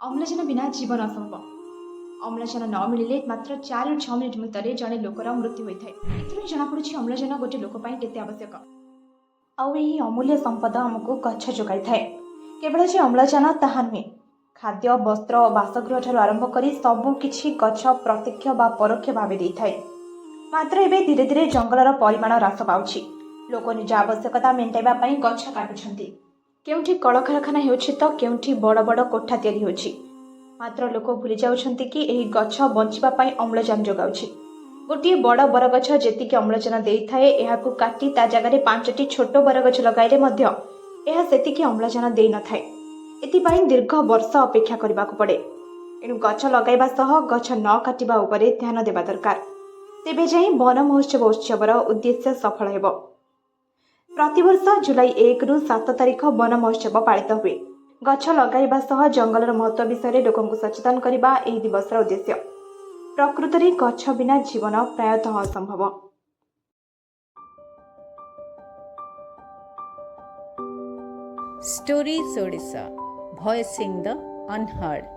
ଅମ୍ଳଜାନ ବିନା ଜୀବନ ଅସମ୍ଭବ। ଅମ୍ଳଜାନ ନ ମିଳିଲେ ମାତ୍ର 4ରୁ 6 ମିନିଟ୍ ଭିତରେ ଜଣେ ଲୋକର ମୃତ୍ୟୁ ହୋଇଥାଏ। ଏଥିରୁ ହିଁ ଜଣାପଡ଼ୁଛି ଅମ୍ଳଜାନ ଗୋଟେ ଲୋକ ପାଇଁ କେତେ ଆବଶ୍ୟକ। ଆଉ ଏହି ଅମୂଲ୍ୟ ସମ୍ପଦ ଆମକୁ ଗଛ ଯୋଗାଇଥାଏ। କେବଳ ଯେ ଅମ୍ଳଜାନ ତାହା ନୁହେଁ, ଖାଦ୍ୟ, ବସ୍ତ୍ର ଓ ବାସଗୃହ ଠାରୁ ଆରମ୍ଭ କରି ସବୁ କିଛି ଗଛ ପ୍ରତ୍ୟକ୍ଷ ବା ପରୋକ୍ଷ ଭାବେ ଦେଇଥାଏ। ମାତ୍ର ଏବେ ଧୀରେ ଧୀରେ ଜଙ୍ଗଲର ପରିମାଣ ହ୍ରାସ ପାଉଛି। ଲୋକ ନିଜ ଆବଶ୍ୟକତା ମେଣ୍ଟାଇବା ପାଇଁ ଗଛ କାଟୁଛନ୍ତି। କେଉଁଠି କଳକାରଖାନା ହେଉଛି ତ କେଉଁଠି ବଡ଼ ବଡ଼ କୋଠା ତିଆରି ହେଉଛି। ମାତ୍ର ଲୋକ ଭୁଲି ଯାଉଛନ୍ତି କି ଏହି ଗଛ ବଞ୍ଚିବା ପାଇଁ ଅମ୍ଳଜାନ ଯୋଗାଉଛି। ଗୋଟିଏ ବଡ଼ ବରଗଛ ଯେତିକି ଅମ୍ଳଜାନ ଦେଇଥାଏ, ଏହାକୁ କାଟି ତା ଜାଗାରେ 5ଟି ଛୋଟ ବରଗଛ ଲଗାଇଲେ ମଧ୍ୟ ଏହା ସେତିକି ଅମ୍ଳଜାନ ଦେଇନଥାଏ। ଏଥିପାଇଁ ଦୀର୍ଘ ବର୍ଷ ଅପେକ୍ଷା କରିବାକୁ ପଡ଼େ। ଏଣୁ ଗଛ ଲଗାଇବା ସହ ଗଛ ନ କାଟିବା ଉପରେ ଧ୍ୟାନ ଦେବା ଦରକାର। ତେବେ ଯାଇ ବନ ମହୋତ୍ସବ ଉତ୍ସବର ଉଦ୍ଦେଶ୍ୟ ସଫଳ ହେବ। ପ୍ରତିବର୍ଷ ଜୁଲାଇ 1ରୁ 7 ତାରିଖ ବନ ମହୋତ୍ସବ ପାଳିତ ହୁଏ। ଗଛ ଲଗାଇବା ସହ ଜଙ୍ଗଲର ମହତ୍ତ୍ୱ ବିଷୟରେ ଲୋକଙ୍କୁ ସଚେତନ କରିବା ଏହି ଦିବସର ଉଦ୍ଦେଶ୍ୟ। ପ୍ରକୃତରେ ଗଛ ବିନା ଜୀବନ ପ୍ରାୟତଃ ଅସମ୍ଭବ। Stories Odisha, voicing the unheard.